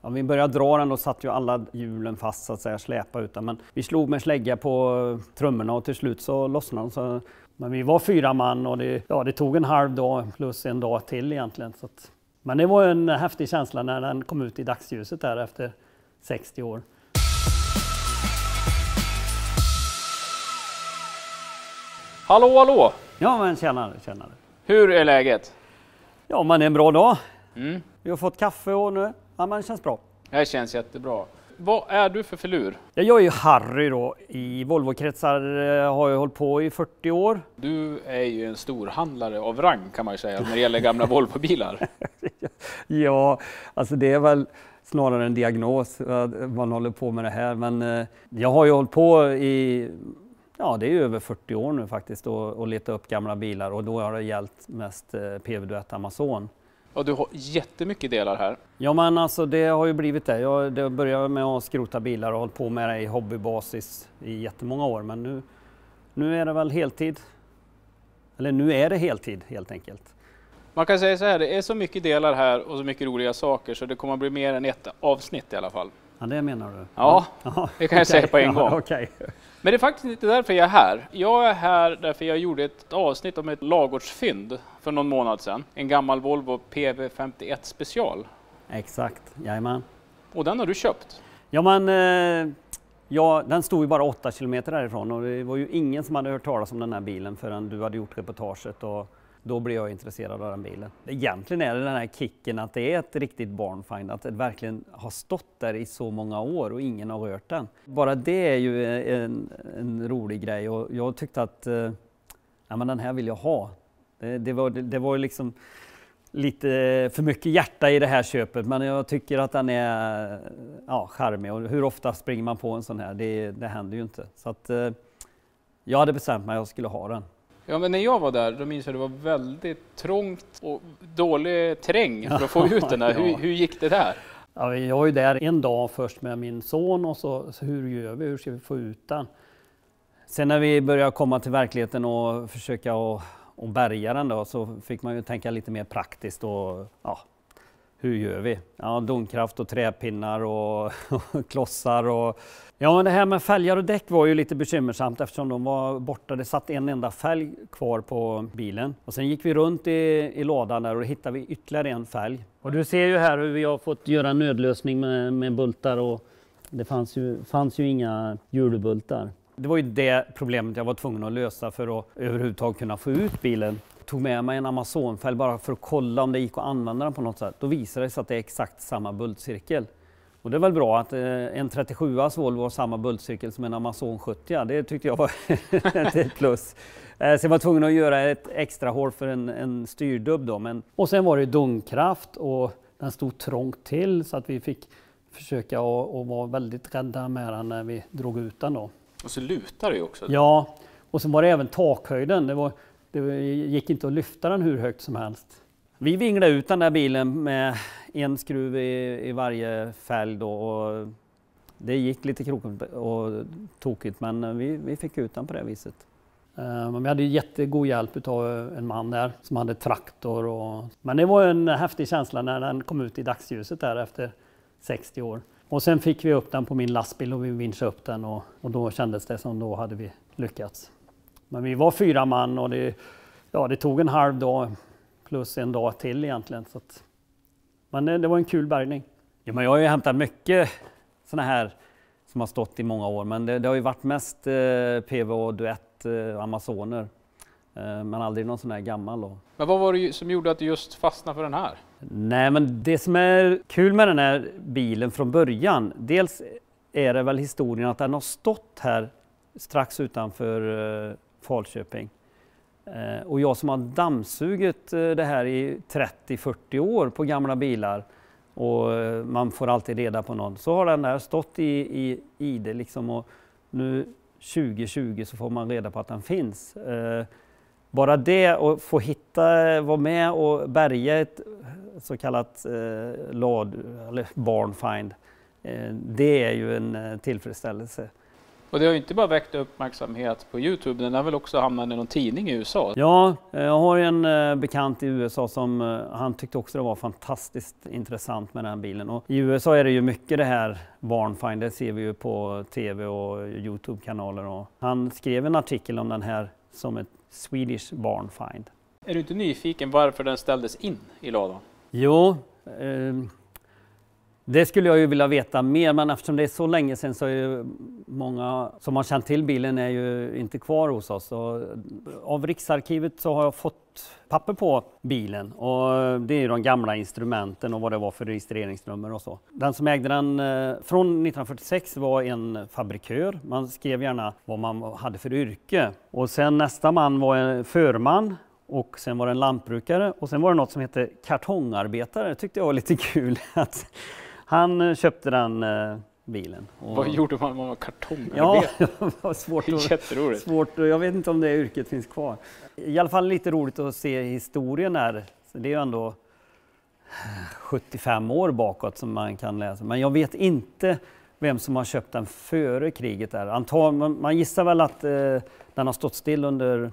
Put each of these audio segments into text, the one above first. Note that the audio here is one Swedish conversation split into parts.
Ja, vi började dra den och satt ju alla hjulen fast så att säga, släpa utan. Men vi slog med slägga på trummorna och till slut så lossnade de. Så, men vi var 4 man och det tog en halv dag plus en dag till egentligen. Så att, men det var en häftig känsla när den kom ut i dagsljuset där efter 60 år. Hallå, hallå! Ja men tjänare. Hur är läget? Ja men det är en bra dag. Mm. Vi har fått kaffe och nu, ja men det känns bra. Det här känns jättebra. Vad är du för filur? Jag är ju Harry då. I Volvo-kretsar har jag hållit på i 40 år. Du är ju en storhandlare av rang kan man ju säga när det gäller gamla Volvo-bilar. Ja, alltså det är väl snarare en diagnos man håller på med det här. Men jag har ju hållit på i, ja det är över 40 år nu faktiskt och leta upp gamla bilar. Och då har det gällt mest PV-duett Amazon. Och du har jättemycket delar här. Ja men alltså det har ju blivit det. Jag började med att skrota bilar och hållit på med det i hobbybasis i jättemånga år. Men nu är det väl heltid. Eller nu är det heltid helt enkelt. Man kan säga så här, det är så mycket delar här och så mycket roliga saker så det kommer att bli mer än ett avsnitt i alla fall. Ja det menar du? Ja, det kan jag säga på en gång. Okay. Men det är faktiskt inte därför jag är här. Jag är här därför jag gjorde ett avsnitt om ett ladugårdsfynd för någon månad sedan. En gammal Volvo PV51 special. Exakt, jajamän. Och den har du köpt? Ja men, den stod ju bara 8 kilometer därifrån och det var ju ingen som hade hört talas om den här bilen förrän du hade gjort reportaget och då blev jag intresserad av den bilen. Egentligen är det den här kicken att det är ett riktigt barnfind, att det verkligen har stått där i så många år och ingen har rört den. Bara det är ju en rolig grej och jag tyckte att ja, men den här vill jag ha. Det var ju liksom lite för mycket hjärta i det här köpet men jag tycker att den är charmig och hur ofta springer man på en sån här, det händer ju inte. Så att jag hade bestämt mig att jag skulle ha den. Ja, men när jag var där, då minns jag att det var väldigt trångt och dålig terräng för att få ut den här. Hur gick det där? Ja, jag var ju där en dag först med min son och så hur gör vi? Hur ska vi få ut den? Sen när vi började komma till verkligheten och försöka och bärga den då så fick man ju tänka lite mer praktiskt och hur gör vi? Ja, domkraft och träpinnar och klossar och ja, men det här med fälgar och däck var ju lite bekymmersamt eftersom de var borta. Det satt en enda fälg kvar på bilen. Och sen gick vi runt i lådan där och då hittade vi ytterligare en fälg. Och du ser ju här hur vi har fått göra en nödlösning med bultar och det fanns ju inga hjulbultar. Det var ju det problemet jag var tvungen att lösa för att överhuvudtaget kunna få ut bilen. Jag tog med mig en Amazon-fälg bara för att kolla om det gick att använda den på något sätt. Då visade det sig att det är exakt samma bultcirkel. Och det är väl bra att en 37as Volvo har samma bultcirkel som en Amazon 70. Det tyckte jag var ett plus. Så jag var tvungen att göra ett extra hål för en styrdubb då. Och sen var det domkraft och den stod trångt till så att vi fick försöka att vara väldigt rädda med den när vi drog ut den då. Och så lutar det ju också. Ja, och sen var det även takhöjden. Det gick inte att lyfta den hur högt som helst. Vi vinglade ut den där bilen med en skruv i varje fälg då och det gick lite krokigt och tokigt men vi fick ut den på det viset. Men vi hade jättegod hjälp av en man där som hade traktor. Men det var en häftig känsla när den kom ut i dagsljuset där efter 60 år. Och sen fick vi upp den på min lastbil och vi vinschade upp den och då kändes det som då hade vi lyckats. Men vi var 4 man och det tog en halv dag plus en dag till egentligen. Så att, men det var en kul bärgning. Ja, men jag har ju hämtat mycket såna här som har stått i många år. Men det har ju varit mest PV och duett Amazoner. Men aldrig någon sån här gammal då. Men vad var det som gjorde att du just fastnade för den här? Nej, men det som är kul med den här bilen från början. Dels är det väl historien att den har stått här strax utanför Falköping. Och jag som har dammsugit det här i 30-40 år på gamla bilar och man får alltid reda på någon, så har den där stått i det liksom och nu 2020 så får man reda på att den finns. Bara det och få vara med och bärga ett så kallat eller barnfind, det är ju en tillfredsställelse. Och det har ju inte bara väckt uppmärksamhet på YouTube, den har väl också hamnat i någon tidning i USA? Ja, jag har en bekant i USA som han tyckte också det var fantastiskt intressant med den här bilen. Och i USA är det ju mycket det här barnfind, det ser vi ju på tv och YouTube-kanaler. Och han skrev en artikel om den här som ett Swedish barnfind. Är du inte nyfiken varför den ställdes in i ladan? Jo, det skulle jag ju vilja veta mer, men eftersom det är så länge sedan så är ju många som har känt till bilen är ju inte kvar hos oss. Och av Riksarkivet så har jag fått papper på bilen och det är ju de gamla instrumenten och vad det var för registreringsnummer och så. Den som ägde den från 1946 var en fabrikör. Man skrev gärna vad man hade för yrke. Och sen nästa man var en förman. Och sen var det en lantbrukare och sen var det något som hette kartongarbetare. Det tyckte jag var lite kul att han köpte den bilen. Och vad gjorde man med kartongarbetare? Ja, det var svårt. Jätteroligt. Svårt. Jag vet inte om det yrket finns kvar. I alla fall lite roligt att se historien där. Så det är ju ändå 75 år bakåt som man kan läsa. Men jag vet inte vem som har köpt den före kriget där. Man gissar väl att den har stått still under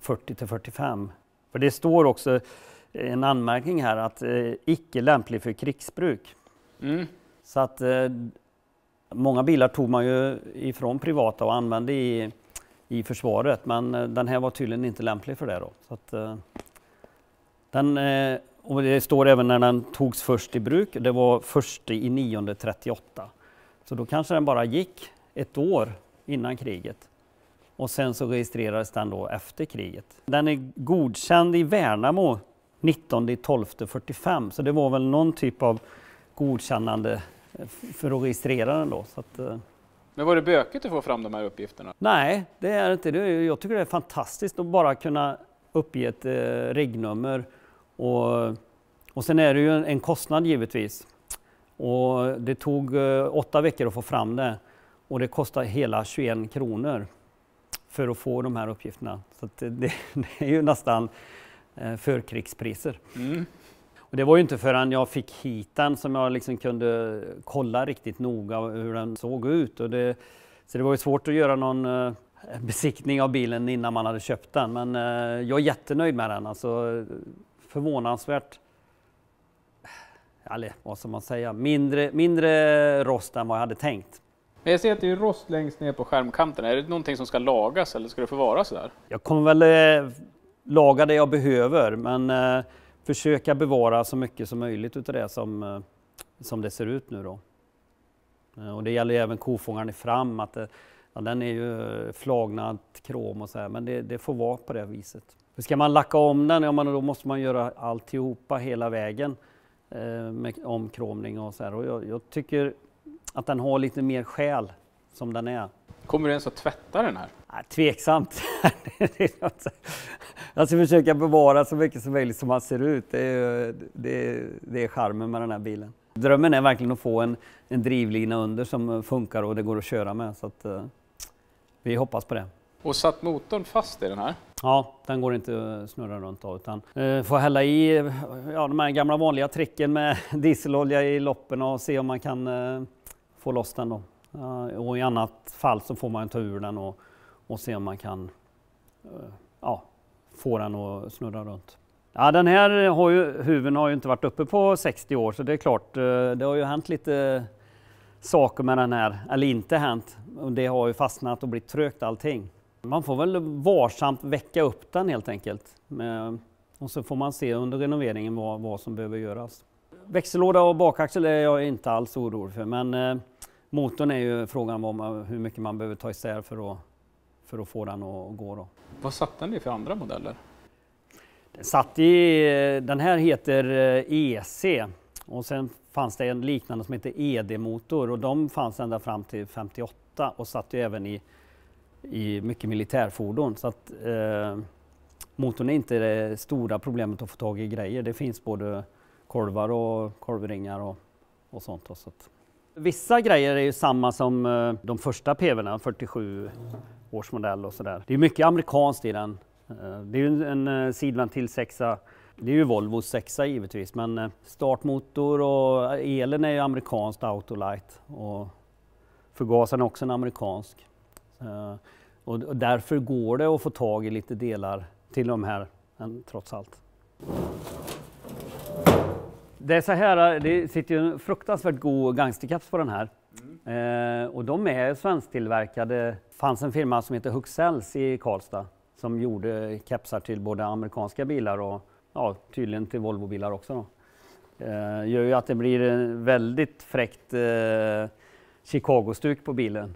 40 till 45. För det står också en anmärkning här att icke lämplig för krigsbruk. Mm. Så att många bilar tog man ju ifrån privata och använde i försvaret, men den här var tydligen inte lämplig för det då. Så att, och det står även när den togs först i bruk, det var 1/9/38. Så då kanske den bara gick ett år innan kriget. Och sen så registrerades den då efter kriget. Den är godkänd i Värnamo 19/12/45, så det var väl någon typ av godkännande för att registrera den då. Så att, men var det bökigt att få fram de här uppgifterna? nej, det är inte det. Jag tycker det är fantastiskt att bara kunna uppge ett regnummer. Och sen är det ju en kostnad givetvis. Och det tog 8 veckor att få fram det. Och det kostar hela 21 kronor för att få de här uppgifterna. Så att det är ju nästan förkrigspriser. Mm. Och det var ju inte förrän jag fick hit den som jag liksom kunde kolla riktigt noga hur den såg ut. Så det var ju svårt att göra någon besiktning av bilen innan man hade köpt den. Men jag är jättenöjd med den. Alltså förvånansvärt, eller vad ska man säga, mindre rost än vad jag hade tänkt. Men jag ser att det är rost längst ner på skärmkanten. Är det någonting som ska lagas eller ska det få vara så där? Jag kommer väl laga det jag behöver, men försöka bevara så mycket som möjligt utav det som det ser ut nu då. Och det gäller även kofångaren i fram, att den är ju flagnad krom och så här, men det får vara på det viset. För ska man lacka om den, då måste man göra alltihopa hela vägen med omkromning och så här. Och jag tycker att den har lite mer själ som den är. Kommer du ens att tvätta den här? Tveksamt. Jag ska försöka bevara så mycket som möjligt som man ser ut. Det är charmen med den här bilen. Drömmen är verkligen att få en drivlina under som funkar och det går att köra med. Så att, vi hoppas på det. Och satt motorn fast i den här? Ja, den går inte att snurra runt av, utan får hälla i de här gamla vanliga tricken med dieselolja i loppen och se om man kan få loss den då. Och i annat fall så får man ta ur den och se om man kan få den att snurra runt. Ja, den här huven har ju inte varit uppe på 60 år, så det är klart, det har ju hänt lite saker med den här, eller inte hänt. Och det har ju fastnat och blivit trögt allting. Man får väl varsamt väcka upp den helt enkelt. Och så får man se under renoveringen vad som behöver göras. Växellåda och bakaxel är jag inte alls orolig för, men motorn är ju frågan om hur mycket man behöver ta isär för att få den att gå då. Vad satt den i för andra modeller? Den här heter EC och sen fanns det en liknande som heter ED-motor och de fanns ända fram till 58 och satt ju även i mycket militärfordon. Så att motorn är inte det stora problemet att få tag i grejer. Det finns både kolvar och kolvringar och sånt. Så att. Vissa grejer är ju samma som de första PV:na, 47 års modell och sådär. Det är mycket amerikanskt i den. Det är ju en sidventil 6a. Det är ju Volvo 6a givetvis, men startmotor och elen är ju amerikanskt Autolite och förgasaren är också en amerikansk. Och därför går det att få tag i lite delar till de här, trots allt. Det är så här, det sitter ju en fruktansvärt god gangstercaps på den här. Och de är svensktillverkade. Det fanns en firma som heter Huxells i Karlstad som gjorde kepsar till både amerikanska bilar och tydligen till Volvo-bilar också. Då. Gör ju att det blir en väldigt fräckt Chicago-stuk på bilen.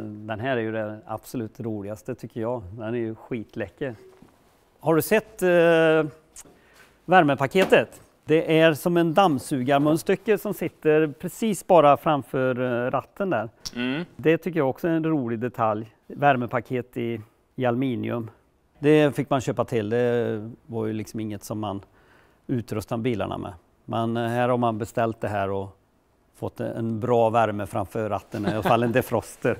Den här är ju det absolut roligaste tycker jag. Den är ju skitläcker. Har du sett värmepaketet? Det är som en dammsugarmunstycke som sitter precis bara framför ratten där. Det tycker jag också är en rolig detalj. Värmepaket i aluminium. Det fick man köpa till. Det var ju liksom inget som man utrustade bilarna med. Men här har man beställt det här och fått en bra värme framför ratten. I alla fall en defroster.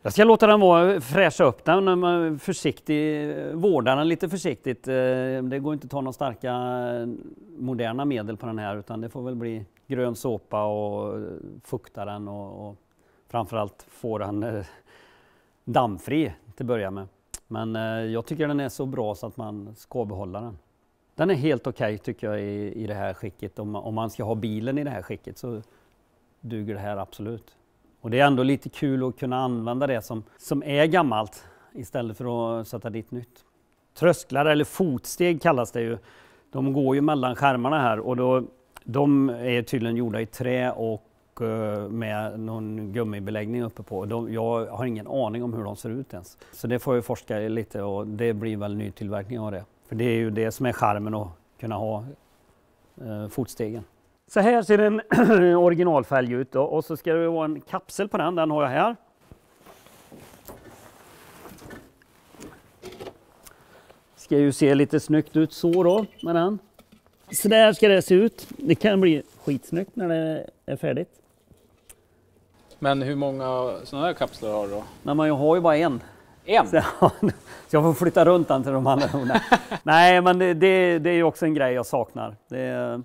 Jag ska låta den fräscha upp den försiktigt, vårda den lite försiktigt. Det går inte att ta några starka moderna medel på den här utan det får väl bli grön såpa och fukta den och framförallt få den dammfri till att börja med. Men jag tycker den är så bra så att man ska behålla den. Den är helt okej tycker jag i det här skicket. Om man ska ha bilen i det här skicket så duger det här absolut. Och det är ändå lite kul att kunna använda det som är gammalt istället för att sätta dit nytt. Trösklar eller fotsteg kallas det ju. De går ju mellan skärmarna här och de är tydligen gjorda i trä och med någon gummibeläggning uppe på. Jag har ingen aning om hur de ser ut ens. Så det får jag forska lite och det blir väl nytillverkning av det. För det är ju det som är charmen att kunna ha fotstegen. Så här ser en originalfälg ut då, och så ska det vara en kapsel på den har jag här. Ska ju se lite snyggt ut så då med den. Så där ska det se ut. Det kan bli skitsnyggt när det är färdigt. Men hur många sådana här kapslar har du då? Nej, men jag har ju bara en. En? Så jag får flytta runt den till de andra. Nej, men det är ju också en grej jag saknar. Det är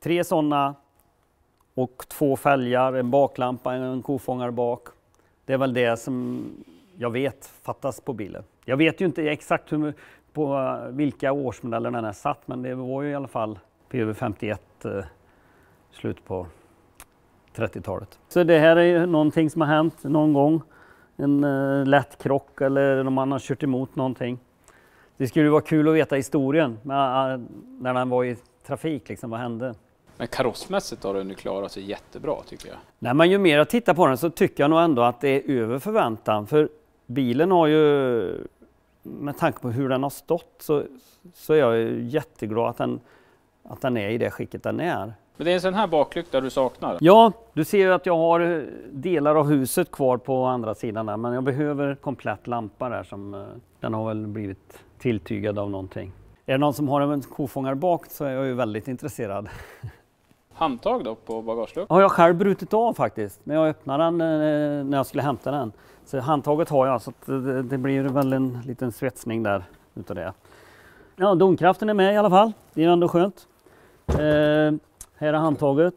3 sådana och 2 fälgar, en baklampa, en kofångare bak. Det är väl det som jag vet fattas på bilen. Jag vet ju inte exakt på vilka årsmodeller den är satt, men det var ju i alla fall PV51 slut på 30-talet. Så det här är ju någonting som har hänt någon gång. En lätt krock eller om man har kört emot någonting. Det skulle vara kul att veta historien när den var i trafik, liksom, vad hände? Men karossmässigt har den ju klarat sig jättebra tycker jag. Nej, men ju mer jag tittar på den så tycker jag nog ändå att det är över förväntan. För bilen har ju, med tanke på hur den har stått så är jag ju jätteglad att den är i det skicket den är. Men det är en sån här baklykta du saknar? Ja, du ser ju att jag har delar av huset kvar på andra sidan där. Men jag behöver komplett lampa där som den har väl blivit tilltygad av någonting. Är det någon som har en kofångare bak så är jag ju väldigt intresserad. Handtag då på bagageluckan? Har jag själv brutit av faktiskt när jag öppnade den när jag skulle hämta den. Så handtaget har jag så att det blir väl en liten svetsning där utav det. Ja, domkraften är med i alla fall. Det är ju ändå skönt. Här är handtaget.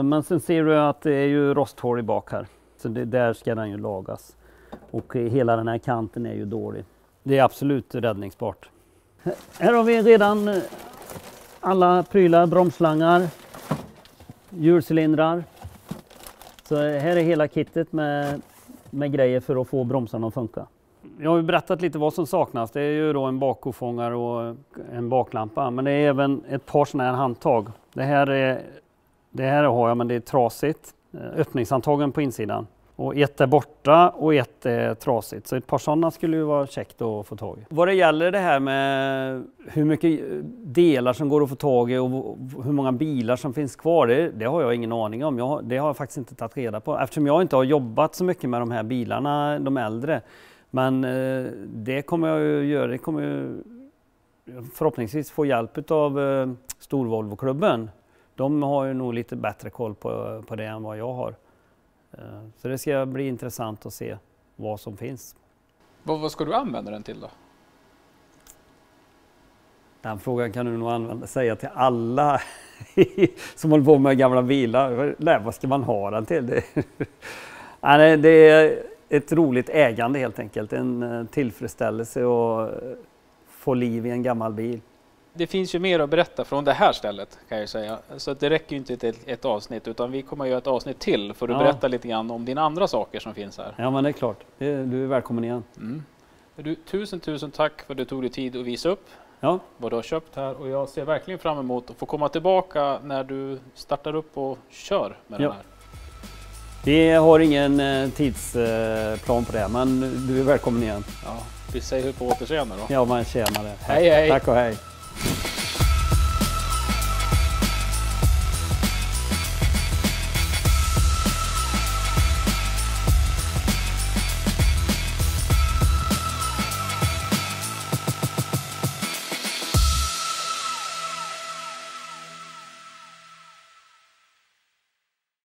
Men sen ser du att det är ju rosthål i bak här. Så där ska den ju lagas. Och hela den här kanten är ju dålig. Det är absolut räddningsbart. Här har vi redan alla prylar, bromsslangar, hjulcylindrar. Så här är hela kittet med grejer för att få bromsarna att funka. Jag har ju berättat lite vad som saknas. Det är ju då en bakkofångare och en baklampa. Men det är även ett par sådana här handtag. Det här har jag, men det är trasigt. Öppningshandtagen på insidan. Och ett är borta och ett är trasigt. Så ett par sådana skulle ju vara käckt att få tag i. Vad det gäller det här med hur mycket delar som går att få tag i och hur många bilar som finns kvar, det har jag ingen aning om. Det har jag faktiskt inte tagit reda på. Eftersom jag inte har jobbat så mycket med de här bilarna, de äldre. Men det kommer jag ju göra. Det kommer ju förhoppningsvis få hjälp av Storvolvo-klubben. De har ju nog lite bättre koll på det än vad jag har. Så det ska bli intressant att se vad som finns. Vad ska du använda den till då? Den frågan kan du nog säga till alla som håller på med gamla bilar. Nej, vad ska man ha den till? Nej, det är ett roligt ägande helt enkelt. En tillfredsställelse att få liv i en gammal bil. Det finns ju mer att berätta från det här stället kan jag säga. Så det räcker ju inte till ett avsnitt utan vi kommer att göra ett avsnitt till för att berätta lite grann om dina andra saker som finns här. Ja, men det är klart. Du är välkommen igen. Du, tusen tack för att du tog dig tid att visa upp vad du har köpt här. Och jag ser verkligen fram emot att få komma tillbaka när du startar upp och kör med den här. Vi har ingen tidsplan på det, men du är välkommen igen. Ja, vi säger på återseende då. Ja, man tjänar det. Hej, hej. Tack och hej.